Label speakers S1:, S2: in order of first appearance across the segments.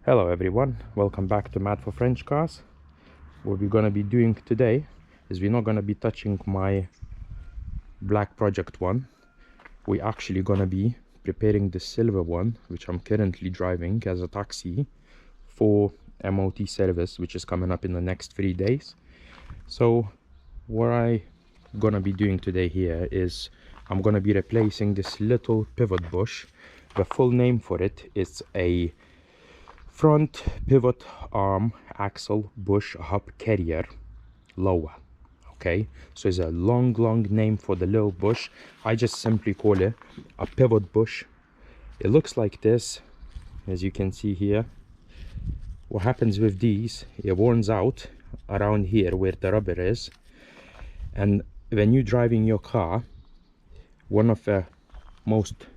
S1: Hello everyone, welcome back to Mad for French Cars. What we're gonna be doing today is we're not gonna be touching my black project one. We're actually gonna be preparing the silver one, which I'm currently driving as a taxi for MOT service, which is coming up in the next 3 days. So what I gonna be doing today here is I'm gonna be replacing this little pivot bush. The full name for it is a front pivot arm axle bush hub carrier lower. Okay, so it's a long name for the little bush. I just simply call it a pivot bush. It looks like this, as you can see here. What happens with these, it warms out around here where the rubber is, and when you're driving your car, one of the most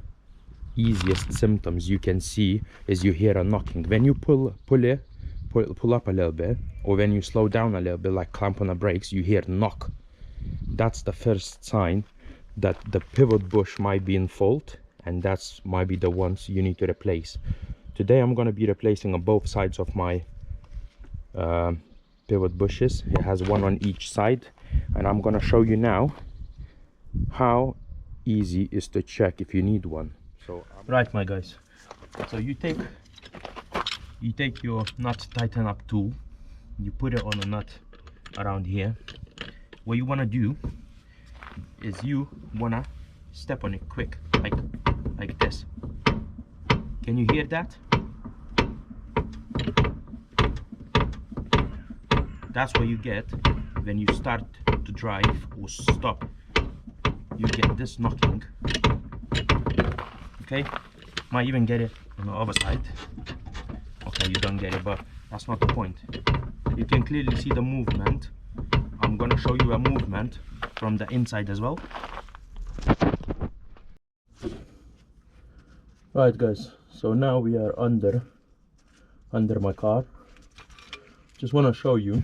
S1: easiest symptoms you can see is you hear a knocking. When you pull up a little bit, or when you slow down a little bit, like clamp on the brakes, you hear knock. That's the first sign that the pivot bush might be in fault, and that's might be the ones you need to replace. Today I'm going to be replacing on both sides of my pivot bushes. It has one on each side, and I'm going to show you now how easy is to check if you need one. So right, my guys, so you take your nut tighten up tool, you put it on a nut around here. What you want to do is you want to step on it quick, like this. Can you hear that? That's what you get when you start to drive or stop. You get this knocking. Okay, might even get it on the other side. Okay, you don't get it, but that's not the point. You can clearly see the movement. I'm gonna show you a movement from the inside as well. Right, guys, so now we are under my car. Just want to show you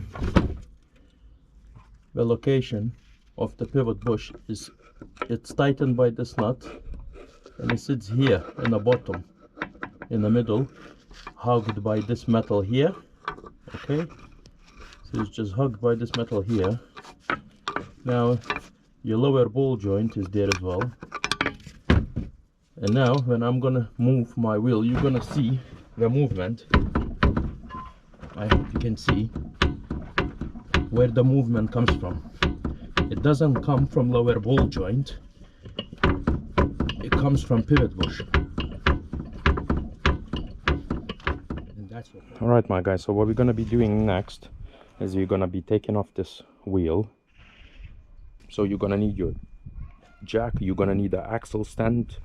S1: the location of the pivot bush. It's tightened by this nut, and it sits here in the bottom, in the middle, hugged by this metal here. Okay, so it's just hugged by this metal here. Now your lower ball joint is there as well, and now when I'm gonna move my wheel, you're gonna see the movement. I hope you can see where the movement comes from. It doesn't come from lower ball joint, it comes from pivot bush. And that's what. All right, my guys, so what we're going to be doing next is we're going to be taking off this wheel. So you're going to need your jack, you're going to need an axle stand,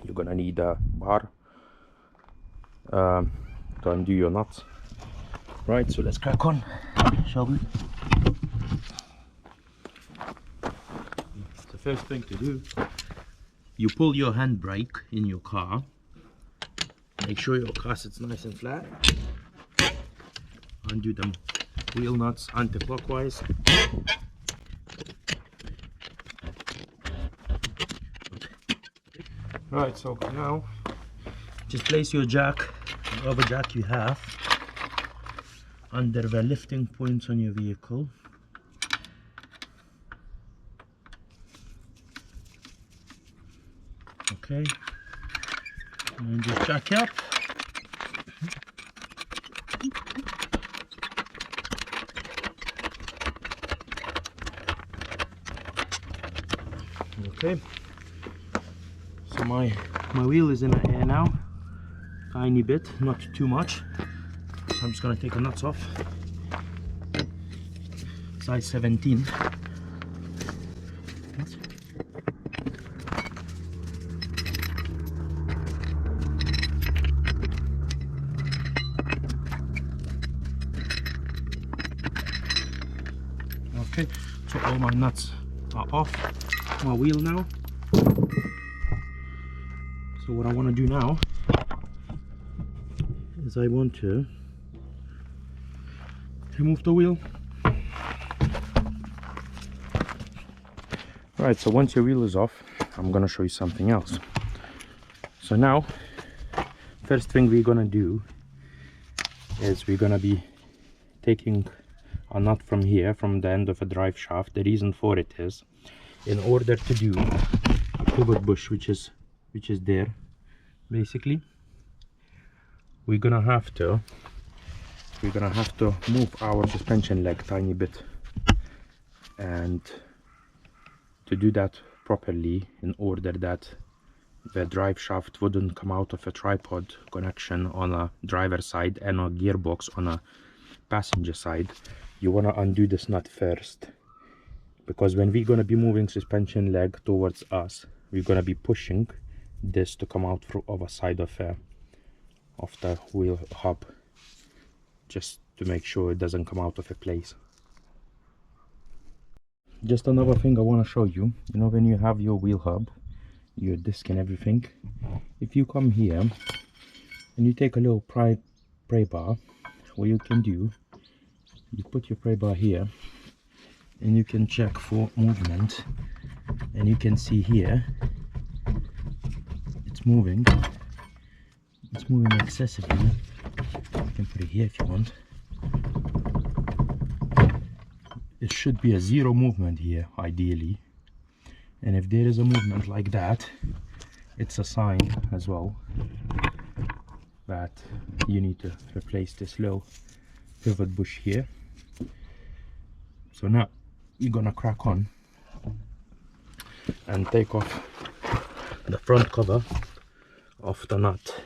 S1: you're going to need a bar to undo your nuts. Right, so let's crack on, shall we? The first thing to do, you pull your handbrake in your car. Make sure your car sits nice and flat. Undo the wheel nuts anti-clockwise. Right, so now just place your jack, whatever jack you have, under the lifting points on your vehicle. Okay, and just jack up. Okay, so my wheel is in the air now, tiny bit, not too much. So I'm just gonna take the nuts off. Size 17. Okay, so all my nuts are off my wheel now. So what I want to do now is I want to remove the wheel. Right, so once your wheel is off, I'm gonna show you something else. So now, first thing we're gonna do is we're gonna be taking a nut from here, from the end of a drive shaft. The reason for it is, in order to do a pivot bush, which is there, basically, we're gonna have to move our suspension leg tiny bit, and to do that properly, in order that the drive shaft wouldn't come out of a tripod connection on a driver side and a gearbox on a passenger side, you want to undo this nut first, because when we're going to be moving suspension leg towards us, we're going to be pushing this to come out from other side of the wheel hub, just to make sure it doesn't come out of a place. Just another thing I want to show you, you know, when you have your wheel hub, your disc and everything, if you come here and you take a little pry bar, what you can do, you put your pry bar here and you can check for movement, and you can see here it's moving excessively. You can put it here if you want. It should be a zero movement here ideally, and if there is a movement like that, it's a sign as well that you need to replace this little pivot bush here. So now you're gonna crack on and take off the front cover of the nut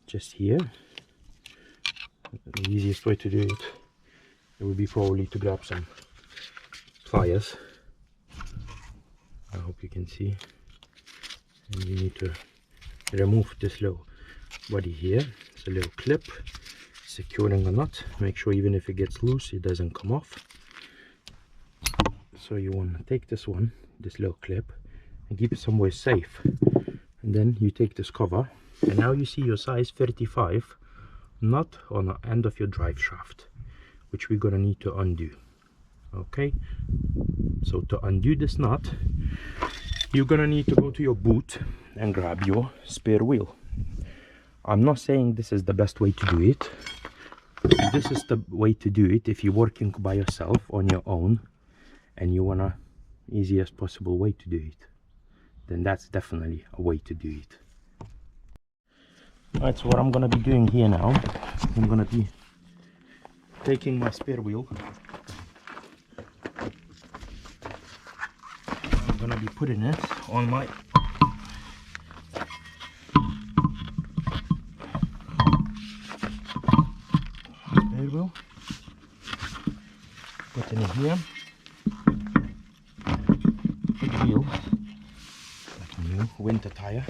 S1: just here. The easiest way to do it would be probably to grab some pliers. I hope you can see. And you need to remove this little body here. It's a little clip securing the nut. Make sure even if it gets loose, it doesn't come off. So you want to take this little clip, and keep it somewhere safe. And then you take this cover, and now you see your size 35 nut on the end of your drive shaft, which we're gonna need to undo. Okay, so to undo this nut, you're gonna need to go to your boot and grab your spare wheel. I'm not saying this is the best way to do it. This is the way to do it if you're working by yourself on your own and you want a easiest possible way to do it. Then that's definitely a way to do it. Alright, so what I'm gonna be doing here now, I'm gonna be taking my spare wheel. I'm gonna be putting it on my spare wheel. Putting it here. Put the wheel like a new winter tire.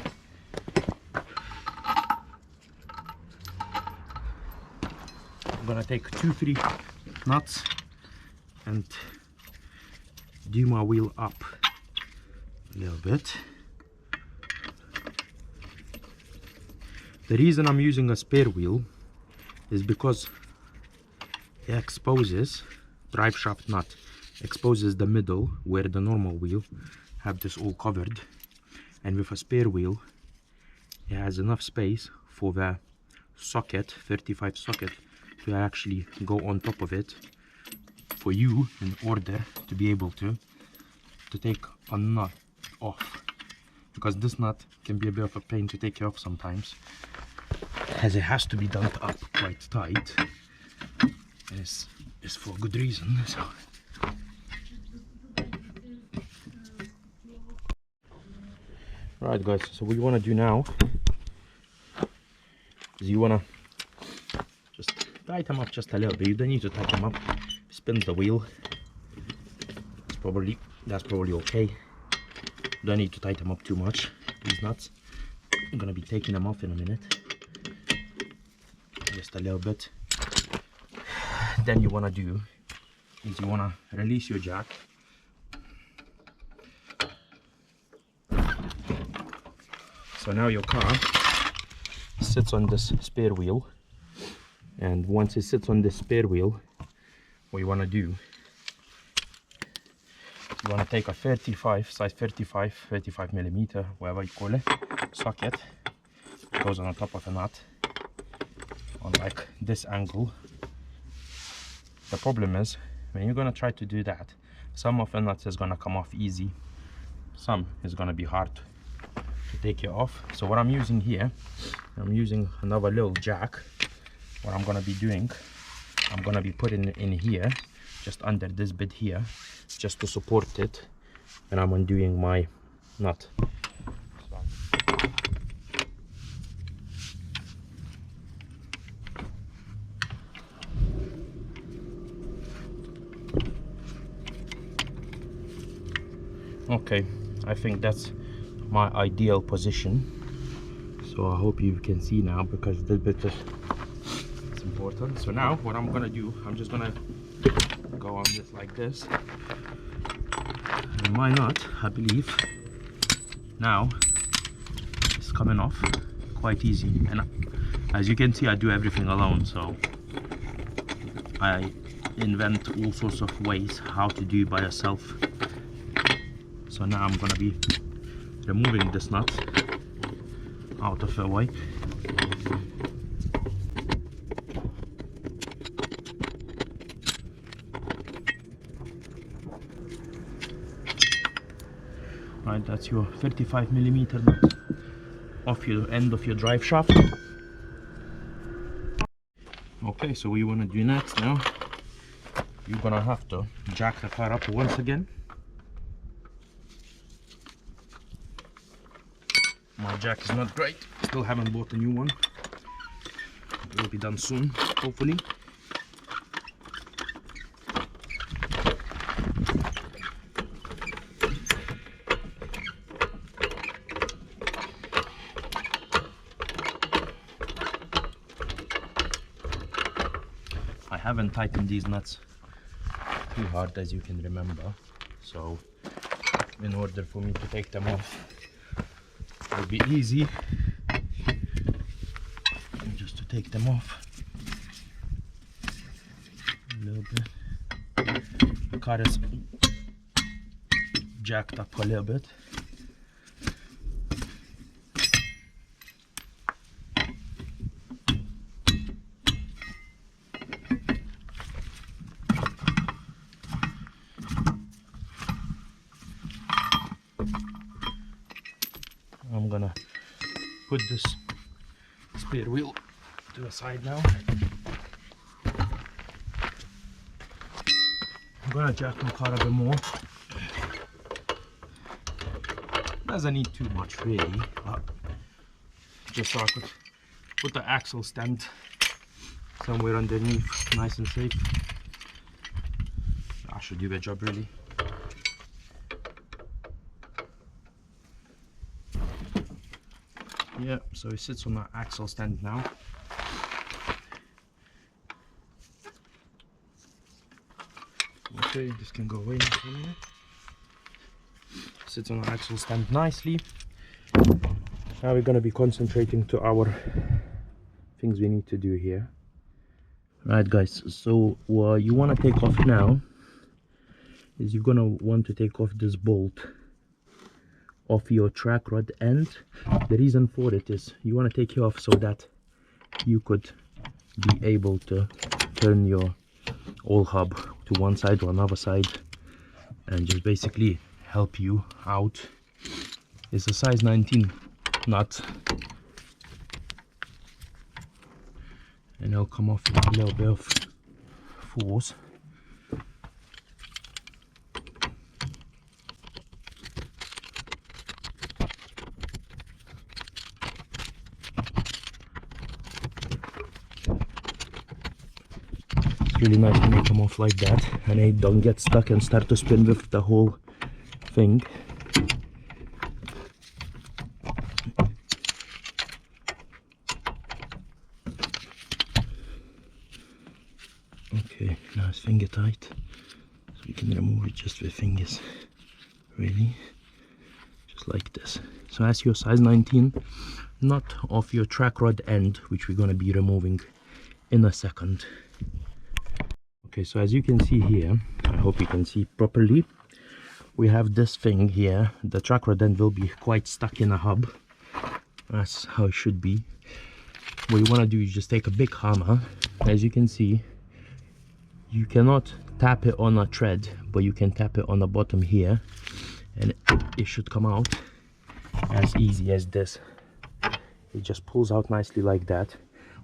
S1: I'm gonna take 2-3 nuts and do my wheel up a little bit. The reason I'm using a spare wheel is because it exposes, drive shaft nut exposes the middle where the normal wheel have this all covered, and with a spare wheel it has enough space for the socket, 35 socket, to actually go on top of it for you, in order to be able to take a nut off, because this nut can be a bit of a pain to take care of sometimes, as it has to be done up quite tight, and it's for a good reason. So right guys, so what you want to do now is you want to just tighten them up just a little bit. You don't need to tighten them up. Spin the wheel, that's probably okay. Don't need to tighten them up too much, these nuts. I'm gonna be taking them off in a minute, just a little bit. Then you want to do is you want to release your jack. So now your car sits on this spare wheel, and once it sits on this spare wheel, what you want to do, you want to take a 35 millimeter, whatever you call it, socket. It goes on the top of the nut. on like this angle. The problem is when you're gonna try to do that, some of the nuts is gonna come off easy, some is gonna be hard to take it off. So what I'm using here, I'm using another little jack. What I'm gonna be doing, I'm gonna be putting it in here, just under this bit here, just to support it when I'm undoing my nut. Okay, I think that's my ideal position. So I hope you can see now, because this bit is important. So now what I'm gonna do, I'm just gonna go on this like this. And my nut, I believe, now is coming off quite easy. And as you can see, I do everything alone, so I invent all sorts of ways how to do by yourself. So now I'm gonna be removing this nut out of the way. Right, that's your 35mm nut off your end of your drive shaft. Okay, so what you want to do next now, you're gonna have to jack the car up once again. My jack is not great, still haven't bought a new one. It will be done soon, hopefully. I haven't tightened these nuts too hard, as you can remember, so in order for me to take them off, it will be easy just to take them off a little bit. The car is jacked up a little bit. I'm gonna put this spare wheel to the side now. I'm gonna jack my car a bit more. Doesn't need too much really, but just so I could put the axle stand somewhere underneath, nice and safe. That should do the job really. Yeah, so it sits on that axle stand now. Okay, this can go away. Sits on the axle stand nicely. Now we're going to be concentrating to our things we need to do here. Right guys, so what you want to take off now is you're going to want to take off this bolt off your track rod end. The reason for it is you want to take it off so that you could be able to turn your oil hub to one side or another side and just basically help you out. It's a size 19 nut and it'll come off with a little bit of force. Really nice when they come off like that and they don't get stuck and start to spin with the whole thing. Okay, now it's finger tight, so you can remove it just with fingers, really, just like this. So that's your size 19 nut off your track rod end, which we're going to be removing in a second. Okay, so as you can see here, I hope you can see properly, we have this thing here. The track rod end will be quite stuck in a hub. That's how it should be. what you want to do is just take a big hammer. As you can see, you cannot tap it on a thread, but you can tap it on the bottom here, and it should come out as easy as this. It just pulls out nicely like that.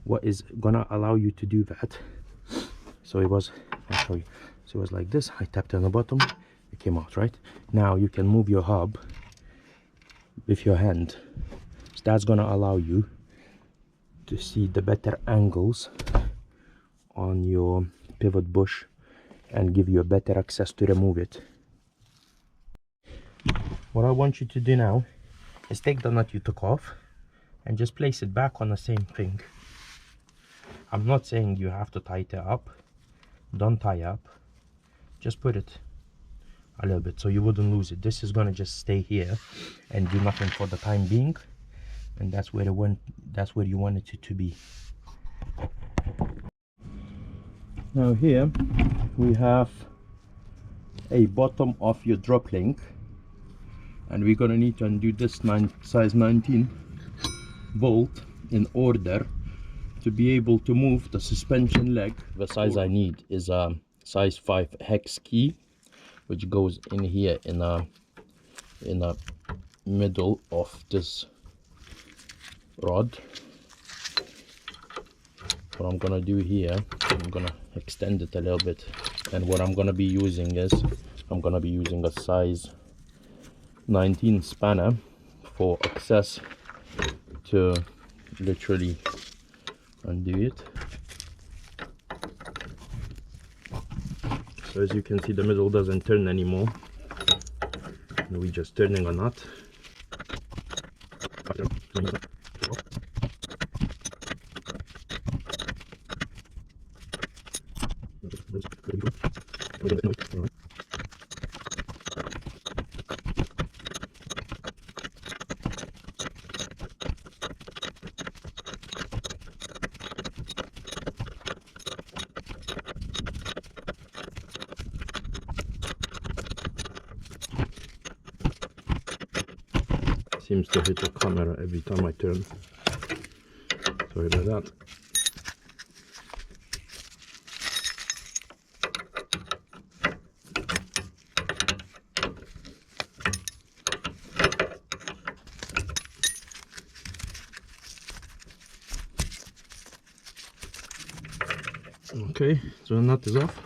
S1: What is gonna allow you to do that, so it was, I'll show you. So it was like this. I tapped on the bottom, it came out, right? Now you can move your hub with your hand. So that's gonna allow you to see the better angles on your pivot bush and give you a better access to remove it. What I want you to do now is take the nut you took off and just place it back on the same thing. I'm not saying you have to tighten it up. Don't tie up. Just put it a little bit so you wouldn't lose it. This is gonna just stay here and do nothing for the time being, and that's where you want it to be. Now here we have a bottom of your drop link, and we're gonna need to undo this size 19 bolt in order to be able to move the suspension leg. The size I need is a size 5 hex key, which goes in here in a middle of this rod. What I'm gonna do here, I'm gonna extend it a little bit, and what I'm gonna be using is I'm gonna be using a size 19 spanner for access to literally undo it. So as you can see, the middle doesn't turn anymore, and we're just turning a nut. Seems to hit the camera every time I turn. Sorry about that. Okay, so the nut is off.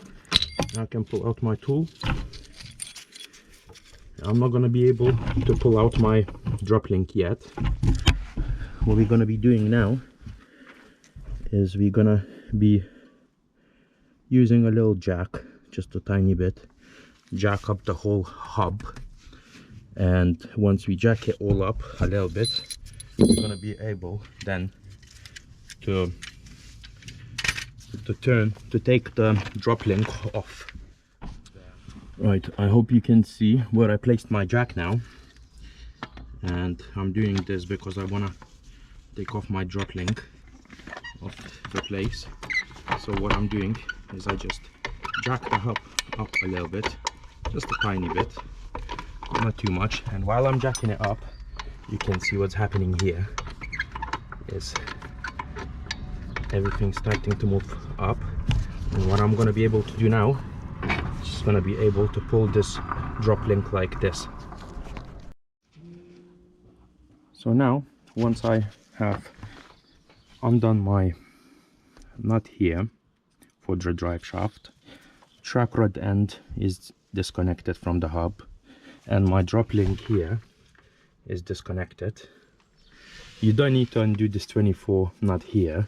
S1: Now I can pull out my tool. I'm not going to be able to pull out my drop link yet. What we're going to be doing now is we're going to be using a little jack, just a tiny bit, jack up the whole hub, and once we jack it all up a little bit, we're going to be able then to take the drop link off. Right, I hope you can see where I placed my jack now, and I'm doing this because I want to take off my drop link off the place. So what I'm doing is I just jack the hub up a little bit, just a tiny bit, not too much, and while I'm jacking it up, you can see what's happening here is everything's starting to move up. And what I'm going to be able to do now, just going to be able to pull this drop link like this. So now, once I have undone my nut here for the drive shaft, track rod end is disconnected from the hub, and my drop link here is disconnected. You don't need to undo this 24 nut here.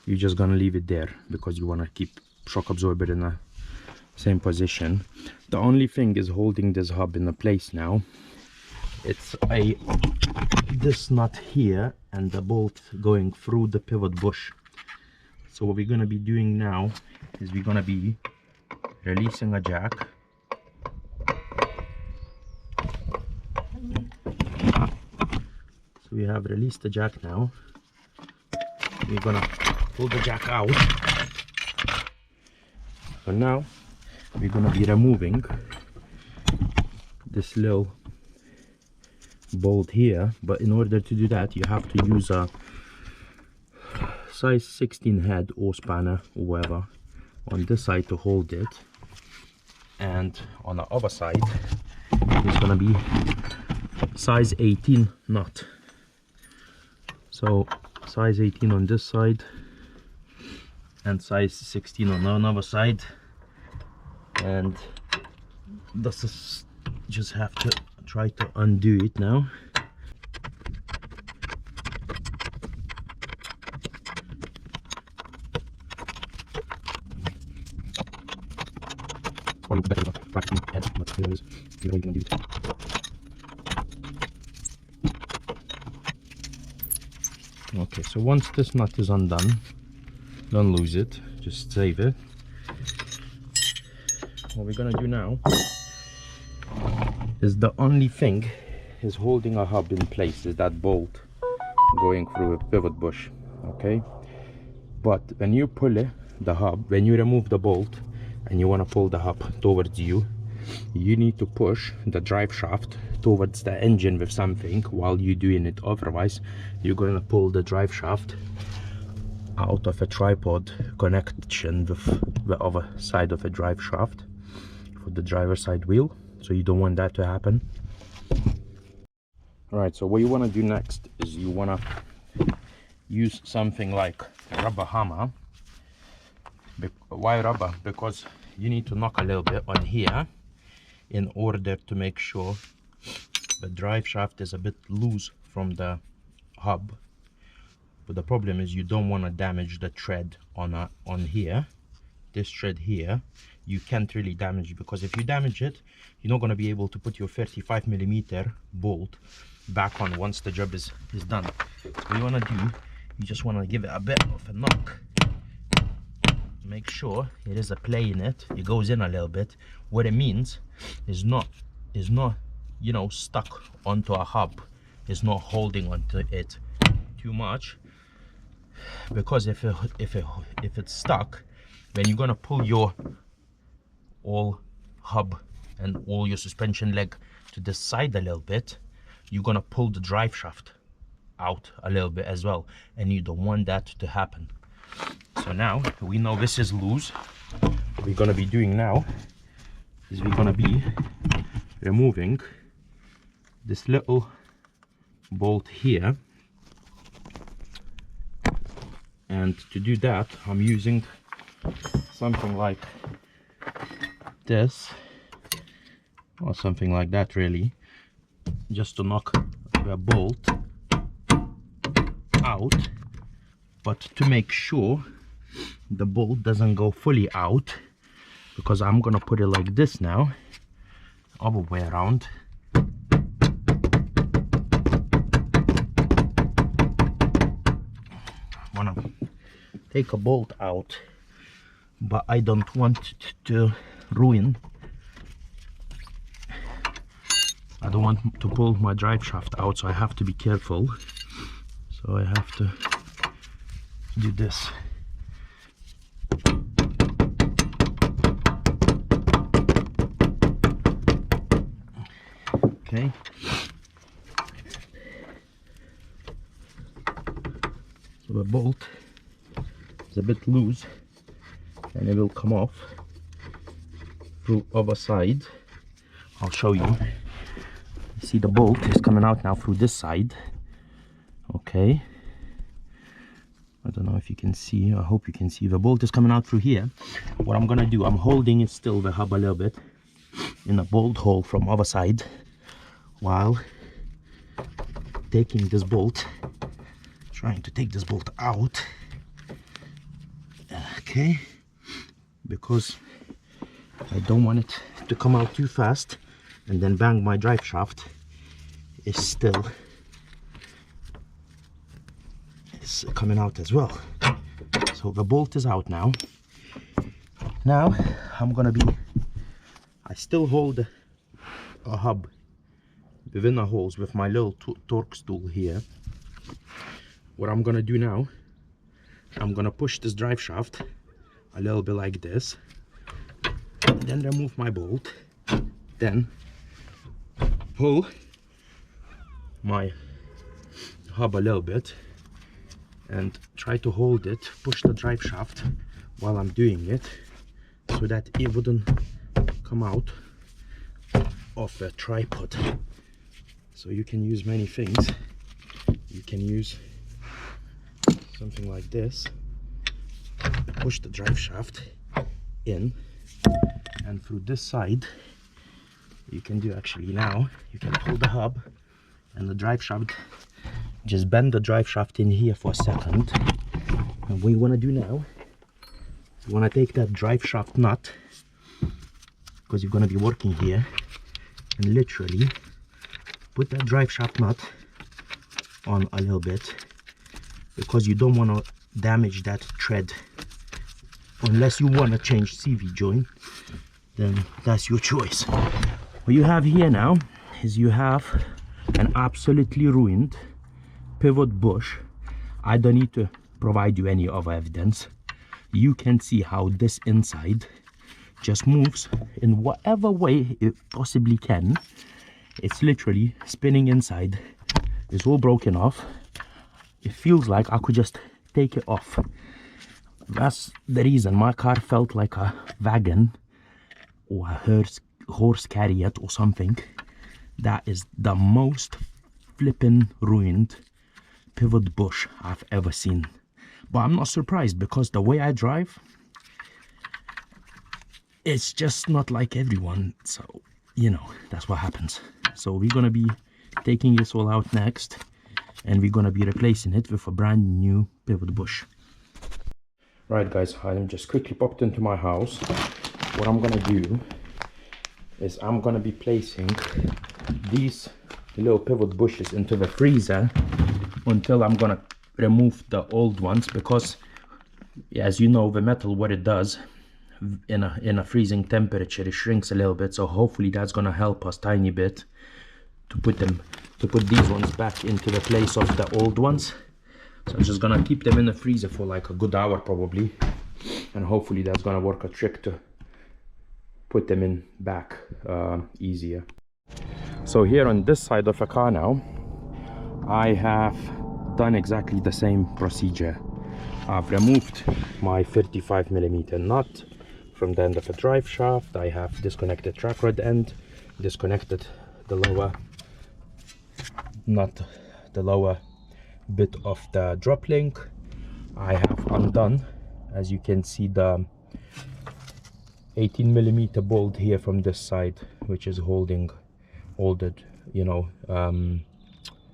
S1: You're just gonna leave it there because you want to keep shock absorber in the same position. The only thing is holding this hub in place now. It's this nut here and the bolt going through the pivot bush. So what we're gonna be doing now is we're gonna be releasing a jack. So we have released the jack now. We're gonna pull the jack out. So now we're gonna be removing this little bolt here, but in order to do that you have to use a size 16 head or spanner or whatever on this side to hold it, and on the other side it's gonna be size 18 nut. So size 18 on this side and size 16 on another side, and this is just have to try to undo it now. Okay, so once this nut is undone, don't lose it, just save it. What we're gonna do now is, the only thing is holding a hub in place is that bolt going through a pivot bush, okay? But when you pull it, the hub, when you remove the bolt and you want to pull the hub towards you, you need to push the drive shaft towards the engine with something while you're doing it. Otherwise you're going to pull the drive shaft out of a tripod connection with the other side of a drive shaft for the driver's side wheel, so you don't want that to happen. All right, so what you want to do next is you want to use something like a rubber hammer. Why rubber? Because you need to knock a little bit on here in order to make sure the drive shaft is a bit loose from the hub. But the problem is you don't want to damage the thread on here. This thread here, you can't really damage it, because if you damage it, you're not going to be able to put your 35mm bolt back on once the job is done. So what you want to do, you just want to give it a bit of a knock. Make sure it is a play in it. It goes in a little bit. What it means is not you know, stuck onto a hub. It's not holding onto it too much, because if it's stuck, then you're gonna pull your all hub and all your suspension leg to the side a little bit. You're gonna pull the drive shaft out a little bit as well, and you don't want that to happen. So now we know this is loose. What we're gonna be doing now is we're gonna be removing this little bolt here, and to do that I'm using something like this or something like that, really, just to knock the bolt out, but to make sure the bolt doesn't go fully out, because I'm gonna put it like this now, other way around. I wanna take a bolt out, but I don't want to ruin. I don't want to pull my drive shaft out, so I have to be careful. So I have to do this. Okay. So the bolt is a bit loose and it will come off through other side. I'll show you. See, the bolt is coming out now through this side. Okay, I don't know if you can see. I hope you can see. The bolt is coming out through here. What I'm gonna do, I'm holding it still, the hub, a little bit in a bolt hole from other side, while taking this bolt, trying to take this bolt out. Okay, because I don't want it to come out too fast and then bang my drive shaft. Is still coming out as well. So the bolt is out now. Now I'm gonna be, I still hold a hub within the holes with my little torque tool here. What I'm gonna do now, I'm gonna push this drive shaft a little bit like this, then remove my bolt, then pull my hub a little bit, and try to hold it, push the drive shaft while I'm doing it, so that it wouldn't come out of the tripod. So you can use many things. You can use something like this, push the drive shaft in, and through this side you can do, actually now you can pull the hub and the drive shaft, just bend the drive shaft in here for a second. And what you want to do now, you want to take that drive shaft nut, because you're going to be working here, and literally put that drive shaft nut on a little bit, because you don't want to damage that thread. Unless you want to change CV joint, then that's your choice. What you have here now is you have an absolutely ruined pivot bush. I don't need to provide you any other evidence. You can see how this inside just moves in whatever way it possibly can. It's literally spinning inside. It's all broken off. It feels like I could just take it off. That's the reason my car felt like a wagon or a horse chariot or something. That is the most flippin' ruined pivot bush I've ever seen. But I'm not surprised, because the way I drive, it's just not like everyone. So, you know, that's what happens. So we're gonna be taking this all out next, and we're gonna be replacing it with a brand new pivot bush. Right guys, I'm just quickly popped into my house. What I'm gonna do is I'm gonna be placing these little pivot bushes into the freezer until I'm gonna remove the old ones, because as you know, the metal, what it does in a freezing temperature, it shrinks a little bit. So hopefully that's gonna help us tiny bit to put these ones back into the place of the old ones. So I'm just gonna keep them in the freezer for like a good hour probably, and hopefully that's gonna work a trick to put them in back easier. So here on this side of the car now, I have done exactly the same procedure. I've removed my 35mm nut from the end of the drive shaft. I have disconnected track rod end, disconnected the lower nut, the lower bit of the drop link. I have undone, as you can see, the 18mm bolt here from this side, which is holding all the, you know,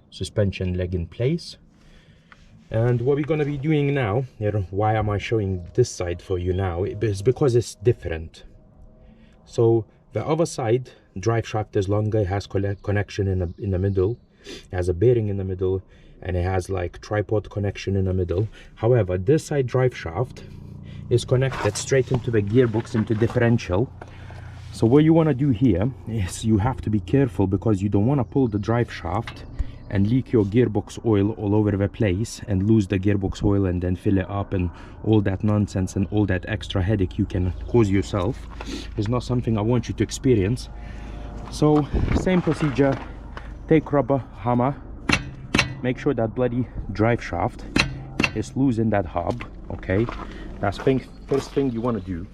S1: suspension leg in place. And what we're going to be doing now, why am I showing this side for you now? It's because it's different. So the other side drive shaft is longer, it has connection in the middle, it has a bearing in the middle, and it has like tripod connection in the middle. However, this side drive shaft is connected straight into the gearbox, into differential. So what you want to do here is you have to be careful, because you don't want to pull the drive shaft and leak your gearbox oil all over the place and lose the gearbox oil and then fill it up, and all that nonsense and all that extra headache you can cause yourself is not something I want you to experience. So same procedure, take rubber hammer, make sure that bloody drive shaft is loose in that hub. Okay, that's first thing you want to do.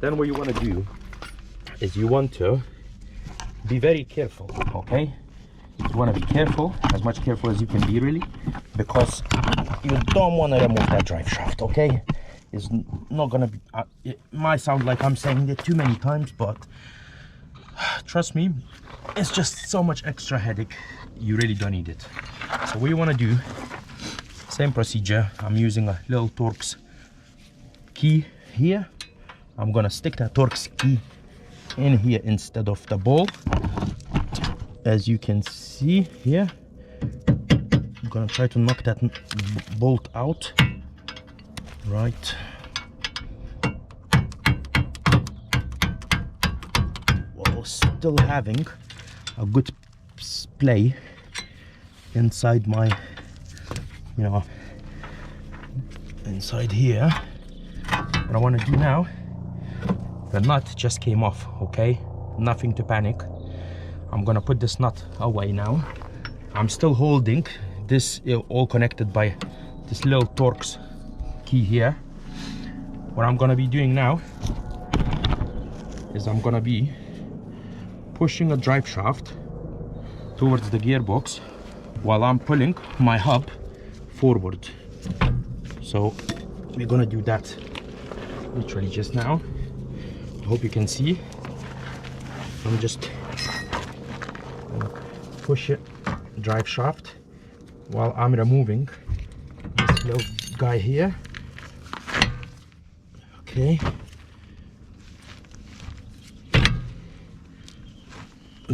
S1: Then what you want to do is you want to be very careful. Okay, you want to be careful, as much careful as you can be, really, because you don't want to remove that drive shaft. Okay, it's not gonna be it might sound like I'm saying it too many times, but trust me, it's just so much extra headache. You really don't need it. So what you want to do, same procedure. I'm using a little Torx key here. I'm gonna stick that Torx key in here instead of the ball. As you can see here, I'm gonna try to knock that bolt out. Right. While still having a good play inside my, you know, inside here. What I want to do now, the nut just came off. Okay, nothing to panic. I'm gonna put this nut away now. I'm still holding this, all connected by this little Torx key here. What I'm gonna be doing now is I'm gonna be pushing a drive shaft towards the gearbox while I'm pulling my hub forward. So we're gonna do that literally just now. I hope you can see. I'm just gonna push it, drive shaft, while I'm removing this little guy here. Okay.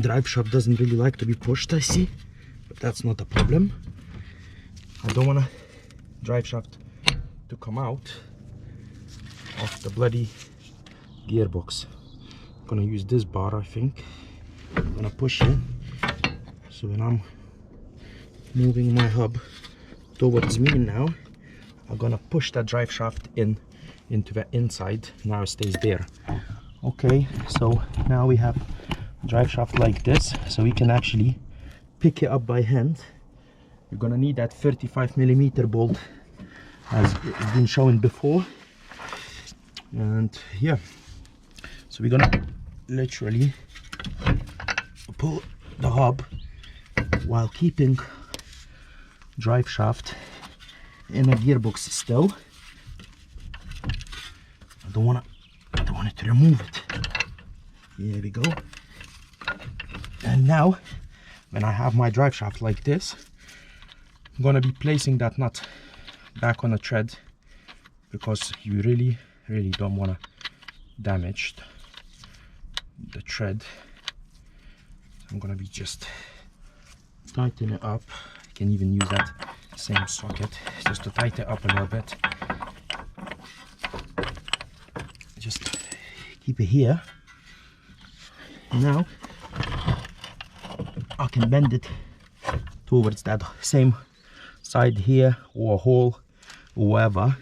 S1: Drive shaft doesn't really like to be pushed, I see, but that's not a problem. I don't want to drive shaft to come out of the bloody gearbox. I'm gonna use this bar, I think. I'm gonna push it, so when I'm moving my hub towards me now, I'm gonna push that drive shaft into the inside. Now it stays there. Okay, so now we have drive shaft like this, so we can actually pick it up by hand. You're gonna need that 35mm bolt as it's been shown before. And yeah, so we're gonna literally pull the hub while keeping drive shaft in a gearbox still. I don't want it to remove it. Here we go. And now when I have my drive shaft like this, I'm gonna be placing that nut back on the tread, because you really don't want to damage the tread. I'm gonna be just tighten it up. I can even use that same socket just to tighten it up a little bit. Just keep it here. Now I can bend it towards that same side here, or a hole, or wherever.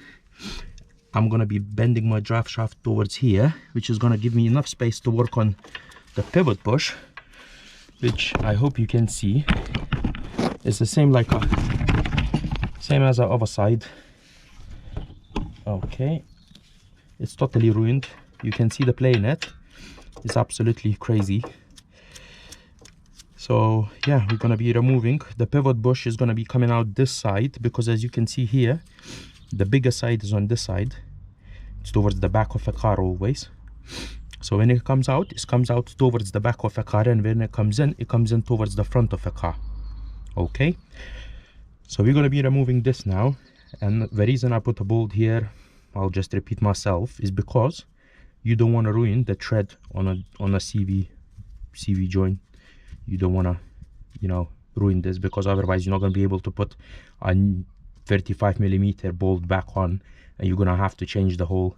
S1: I'm gonna be bending my drive shaft towards here, which is gonna give me enough space to work on the pivot bush, which I hope you can see. It's the same same as the other side. Okay, it's totally ruined. You can see the play in it. It's absolutely crazy. So yeah, we're gonna be removing the pivot bush. Is gonna be coming out this side, because as you can see here, the bigger side is on this side. It's towards the back of the car always. So when it comes out towards the back of the car, and when it comes in towards the front of the car. Okay, so we're going to be removing this now. And the reason I put a bolt here, I'll just repeat myself, is because you don't want to ruin the tread on a CV joint. You don't want to, you know, ruin this, because otherwise you're not going to be able to put a 35mm bolt back on, and you're gonna have to change the whole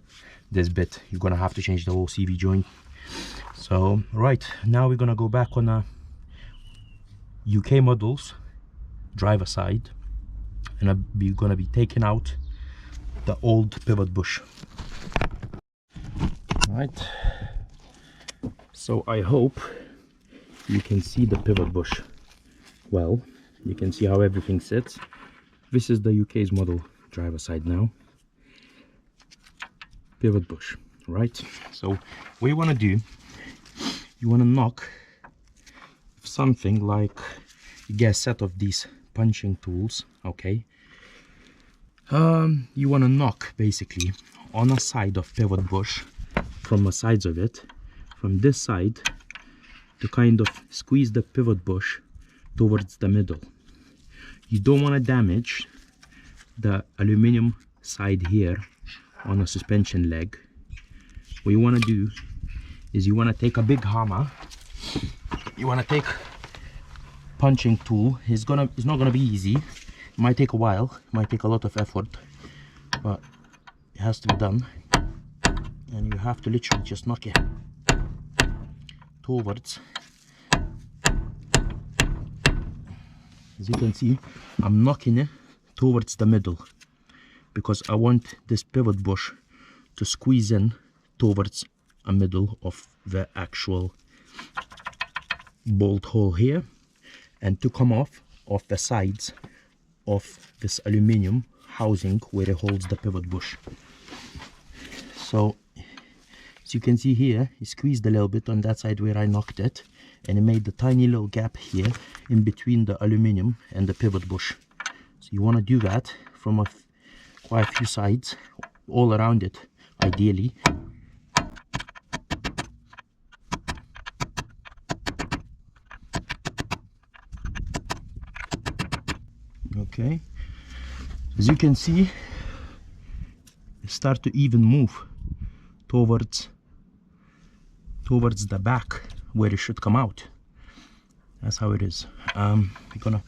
S1: bit. You're gonna have to change the whole CV joint. So right now we're gonna go back on a UK models driver side, and we're gonna be taking out the old pivot bush. Right, so I hope you can see the pivot bush well. You can see how everything sits. This is the UK's model driver side now. Pivot bush, right? So what you want to do, you want to knock something like, you get a set of these punching tools. Okay, you want to knock basically on a side of pivot bush, from the sides of it, from this side, to kind of squeeze the pivot bush towards the middle. You don't want to damage the aluminum side here on a suspension leg. What you want to do is you want to take a big hammer. You want to take punching tool. It's not gonna be easy. It might take a while. It might take a lot of effort, but it has to be done. And you have to literally just knock it towards. As you can see, I'm knocking it towards the middle, because I want this pivot bush to squeeze in towards a middle of the actual bolt hole here, and to come off the sides of this aluminum housing where it holds the pivot bush. So as you can see here, it squeezed a little bit on that side where I knocked it, and it made the tiny little gap here in between the aluminum and the pivot bush. So you want to do that from quite a few sides, all around it ideally. Okay, as you can see, it starts to even move towards the back where it should come out. That's how it is. We're gonna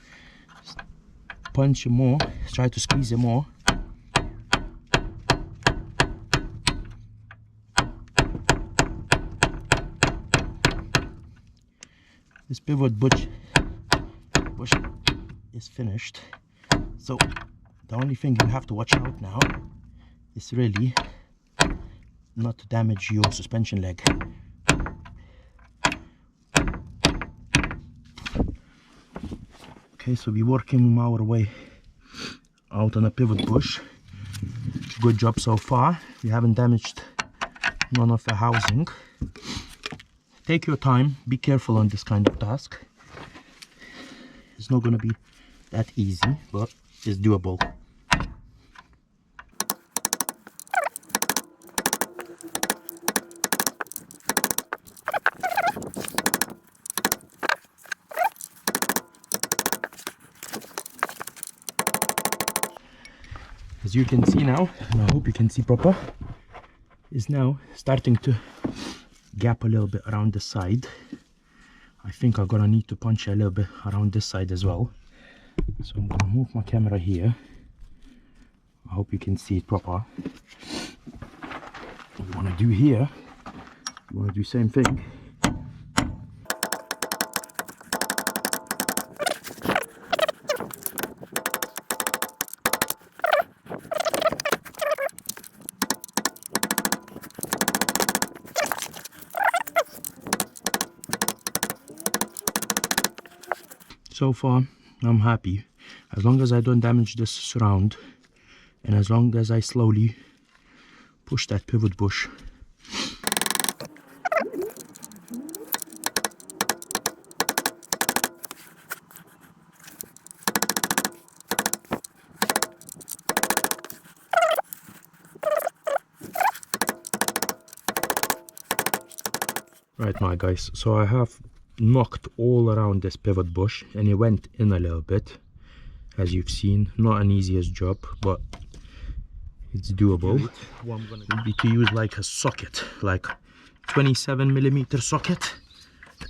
S1: punch it more, try to squeeze it more. This pivot bush is finished, so the only thing you have to watch out now is really not to damage your suspension leg. Okay, so we're working our way out on a pivot bush. Good job so far. We haven't damaged none of the housing. Take your time, be careful on this kind of task. It's not going to be that easy, but it's doable. As you can see now, and I hope you can see proper, is now starting to gap a little bit around the side. I think I'm gonna need to punch a little bit around this side as well. So I'm gonna move my camera here. I hope you can see it proper. What you wanna do here, you wanna do the same thing. So far, I'm happy. As long as I don't damage this surround, and as long as I slowly push that pivot bush. Right, my guys, so I have knocked all around this pivot bush and it went in a little bit, as you've seen. Not an easiest job, but it's doable. We need to use like a socket, like 27mm socket,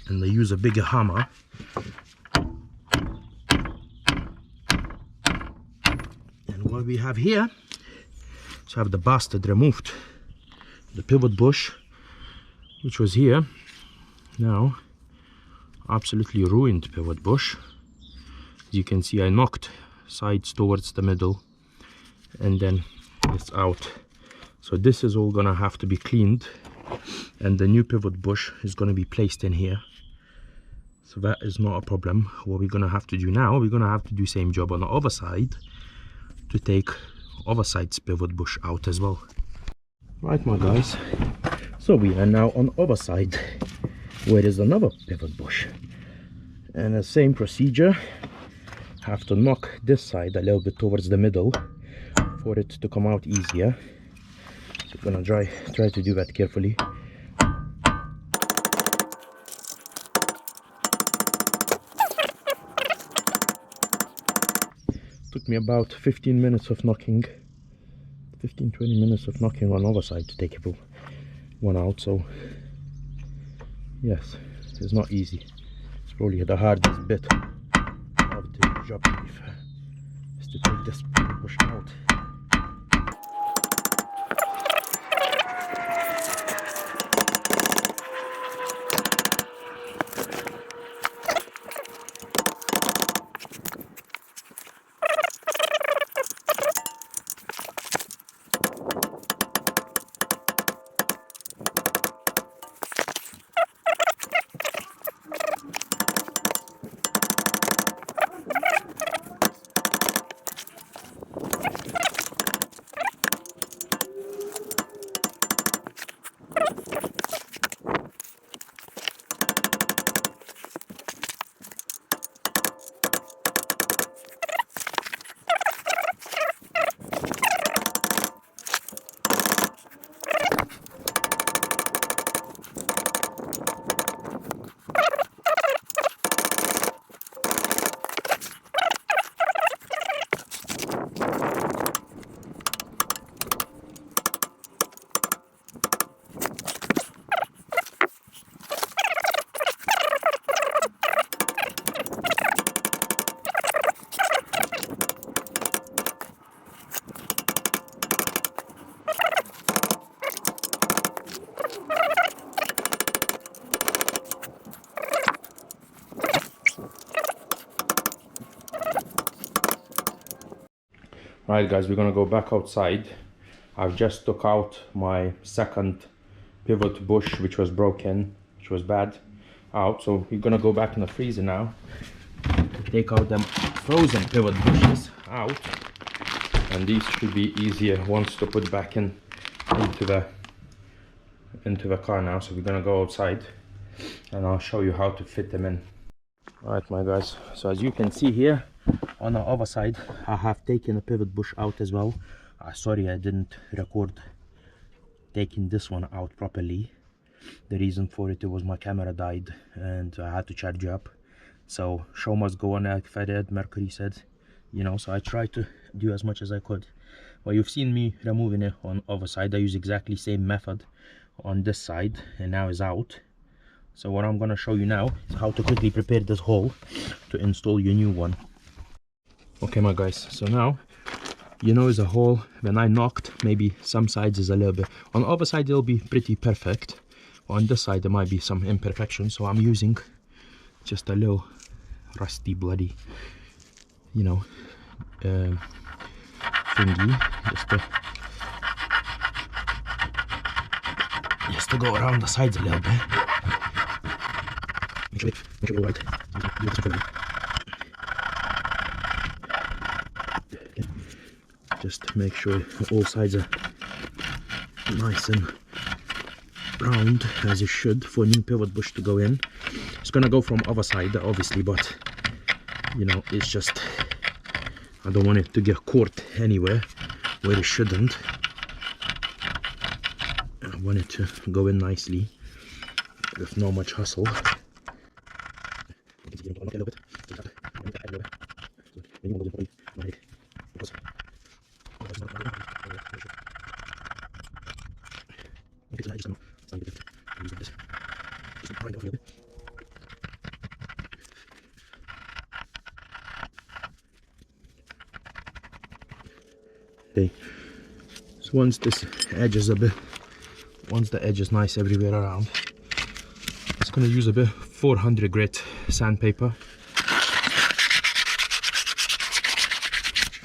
S1: and they use a bigger hammer. And what we have here is have the bastard removed. The pivot bush, which was here, now absolutely ruined pivot bush. As you can see, I knocked sides towards the middle and then it's out. So this is all gonna have to be cleaned, and the new pivot bush is gonna be placed in here. So that is not a problem. What we're gonna have to do now, we're gonna have to do same job on the other side to take other side's pivot bush out as well. Right, my guys, so we are now on other side where is another pivot bush, and the same procedure. Have to knock this side a little bit towards the middle for it to come out easier. So I'm gonna try to do that carefully. Took me about 15 minutes of knocking, 15-20 minutes of knocking on the other side to take one out. So yes, it's not easy. It's probably the hardest bit of the job is to take this bush out. Alright guys, we're gonna go back outside. I've just took out my second pivot bush, which was broken, which was bad, out. So we're gonna go back in the freezer now, take out them frozen pivot bushes out, and these should be easier ones to put back into the car now. So we're gonna go outside and I'll show you how to fit them in. Alright my guys, so as you can see here on the other side, I have taken a pivot bush out as well. Sorry, I didn't record taking this one out properly. The reason for it was my camera died and I had to charge it up. So show must go on, like Fred Mercury said, you know. So I tried to do as much as I could. Well, you've seen me removing it on the other side. I use exactly same method on this side, and now it's out. So what I'm gonna show you now is how to quickly prepare this hole to install your new one. Okay my guys, so now you know, is a hole. When I knocked, maybe some sides is a little bit, on the other side it'll be pretty perfect. On this side there might be some imperfections, so I'm using just a little rusty bloody, you know, thingy just to go around the sides a little bit. Make sure it's all right. Just make sure all sides are nice and round as it should for a new pivot bush to go in. It's gonna go from other side obviously, but you know, it's just I don't want it to get caught anywhere where it shouldn't. I want it to go in nicely with not much hustle. Okay, so once this edge is once the edge is nice everywhere around, it's going to use a bit 400 grit sandpaper.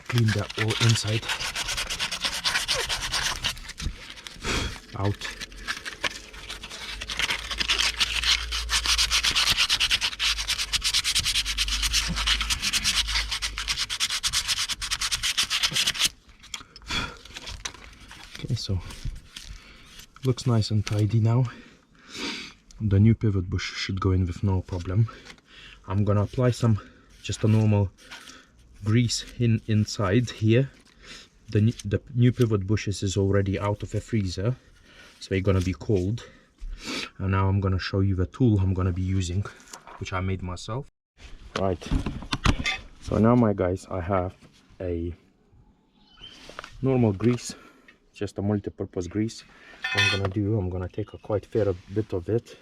S1: Clean that all inside out. Okay, so looks nice and tidy now. The new pivot bush should go in with no problem. I'm gonna apply some just a normal grease inside here. The new pivot bushes is already out of a freezer, so they're gonna be cold. And now I'm gonna show you the tool I'm gonna be using, which I made myself. Right, so now my guys, I have a normal grease, just a multi-purpose grease. What I'm gonna do, I'm gonna take a quite fair bit of it.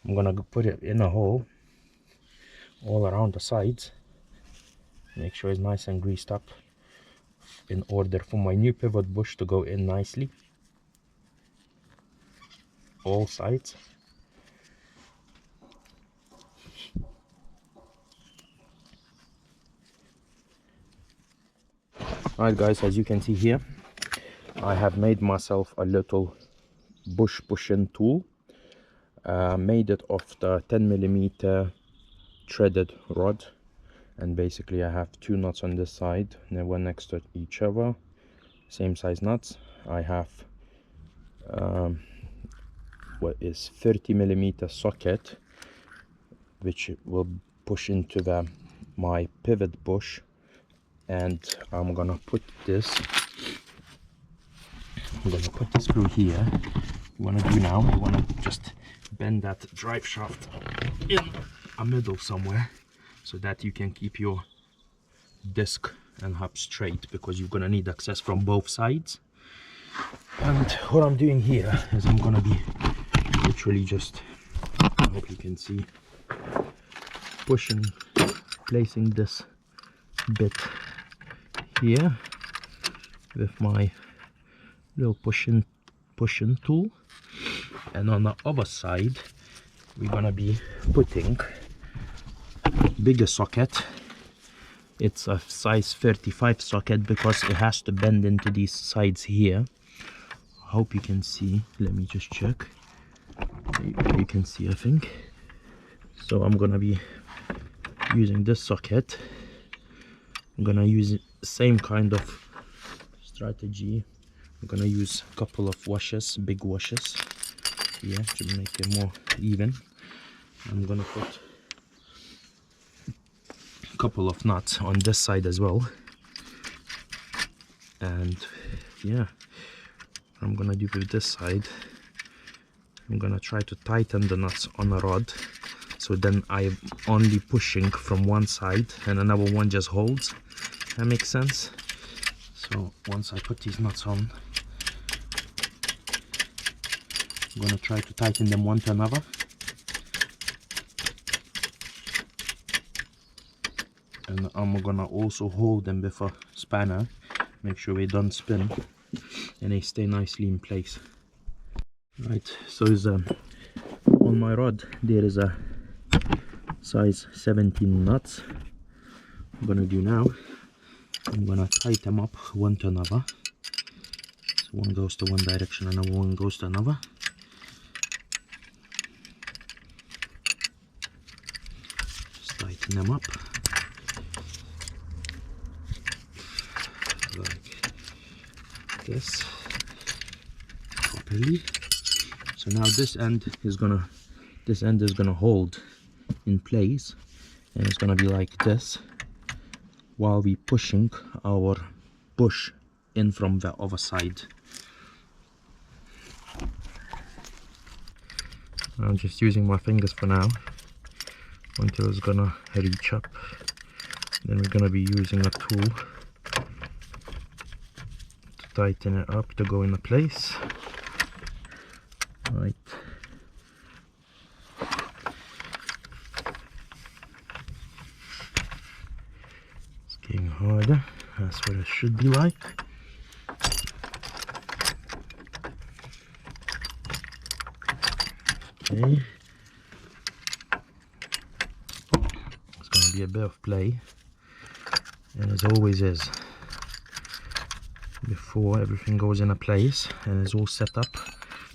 S1: I'm gonna put it in a hole all around the sides. Make sure it's nice and greased up in order for my new pivot bush to go in nicely. All sides. Alright guys, as you can see here, I have made myself a little bush pushing tool. Made it of the 10mm threaded rod, and basically I have two nuts on this side and then one next to each other, same size nuts. I have what is 30mm socket, which will push into my pivot bush, and I'm gonna put this through here. You want to do now, you want to just bend that drive shaft in a middle somewhere so that you can keep your disc and hub straight, because you're gonna need access from both sides. And what I'm doing here is I'm gonna be literally just, I hope you can see, placing this bit here with my little pushing tool, and on the other side we're gonna be putting bigger socket It's a size 35 socket because it has to bend into these sides here. I hope you can see. Let me just check. You can see, I think. So I'm gonna be using this socket. I'm gonna use the same kind of strategy. I'm gonna use a couple of washes, big washes here to make it more even. I'm gonna put a couple of nuts on this side as well. And yeah, I'm gonna do with this side. I'm gonna try to tighten the nuts on a rod, so then I'm only pushing from one side and another one just holds. That makes sense. So once I put these nuts on, I'm gonna try to tighten them one to another. And I'm gonna also hold them with a spanner, make sure they don't spin and they stay nicely in place. Right, so on my rod there is a size 17 nuts. I'm gonna do now, I'm gonna tighten them up one to another. So one goes to one direction, another one goes to another. Just tighten them up like this properly. So now this end is gonna hold in place, and it's gonna be like this while we pushing our bush in from the other side. I'm just using my fingers for now until it's gonna reach up. Then we're gonna be using a tool to tighten it up to go into place. Right. It's getting harder. That's what it should be like. Okay. It's going to be a bit of play, and as always is, before everything goes in a place and is all set up,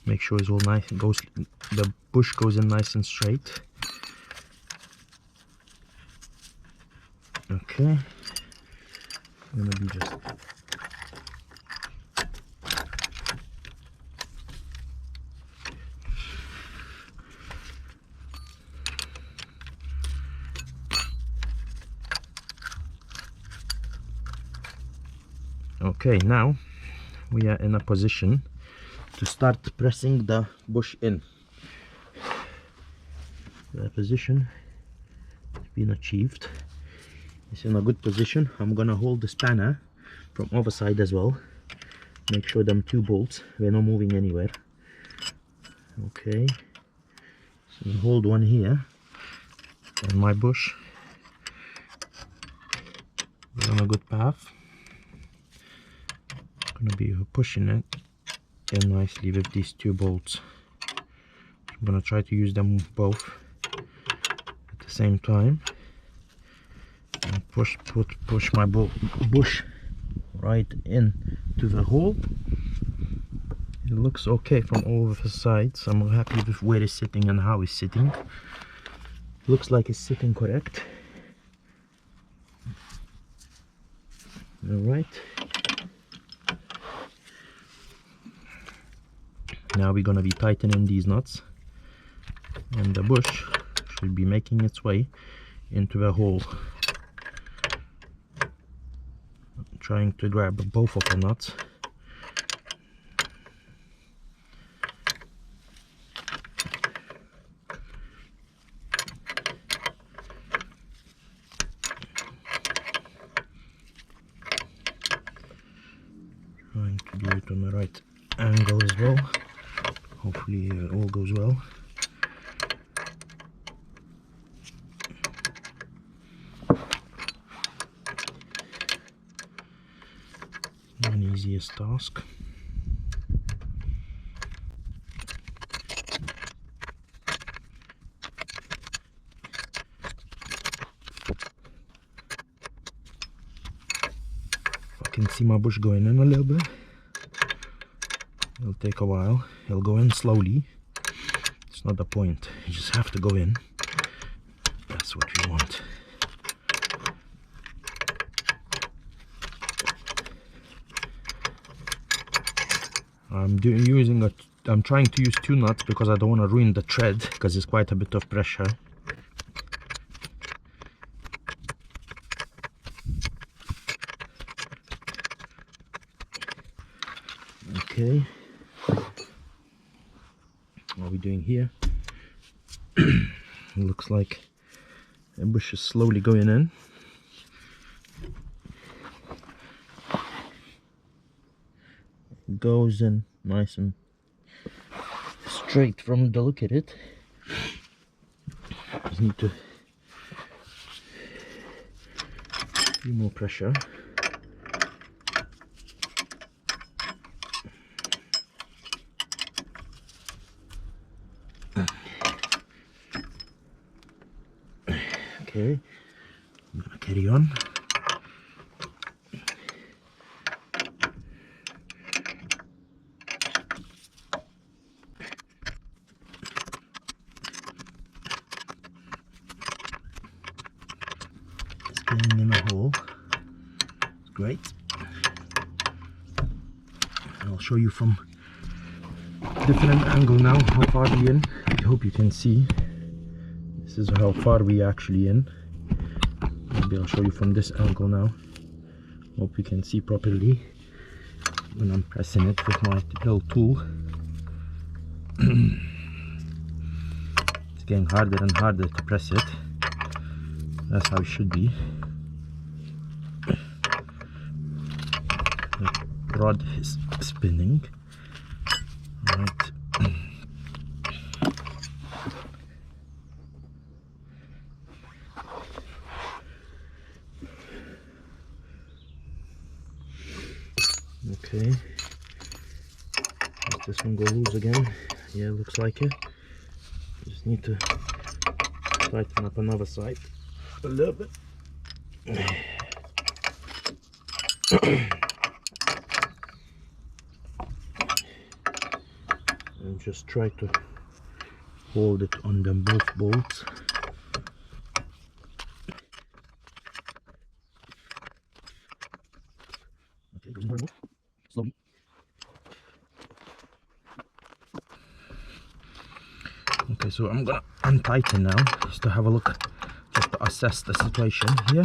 S1: make sure it's all nice. The bush goes in nice and straight. Okay. I'm gonna be just okay. Now we are in a position to start pressing the bush in. The position has been achieved. It's in a good position. I'm gonna hold the spanner from other side as well. Make sure them two bolts, they're not moving anywhere. Okay. So hold one here, and my bush is on a good path. Gonna be pushing it in nicely with these two bolts. I'm gonna try to use them both at the same time and push my bush right in to the hole. It looks okay from all of the sides. I'm happy with where it's sitting and how it's sitting. Looks like it's sitting correct. All right. Now we're gonna be tightening these nuts, and the bush should be making its way into the hole. I'm trying to grab both of the nuts. Trying to do it on the right angle as well. Hopefully it all goes well. An easiest task. can see my bush going in a little bit. It'll take a while. It'll go in slowly. It's not the point. You just have to go in. That's what we want. I'm trying to use 2 nuts because I don't want to ruin the thread, because it's quite a bit of pressure. Okay, what are we doing here? It looks like the bush is slowly going in. It goes in nice and straight from the look at it. Just need to do more pressure. Okay, I'm gonna carry on. It's getting in a hole. It's great. And I'll show you from a different angle now how far we're in. I hope you can see. This is how far we actually in. Maybe I'll show you from this angle now. Hope you can see properly when I'm pressing it with my little tool. It's getting harder and harder to press it. That's how it should be. The rod is spinning. Right. Okay, does this one go loose again? Yeah, looks like it. Just need to tighten up another side a little bit. And just try to hold it on them both bolts. Okay, goes more slowly. Okay, so I'm gonna untighten now just to have a look, just to assess the situation here,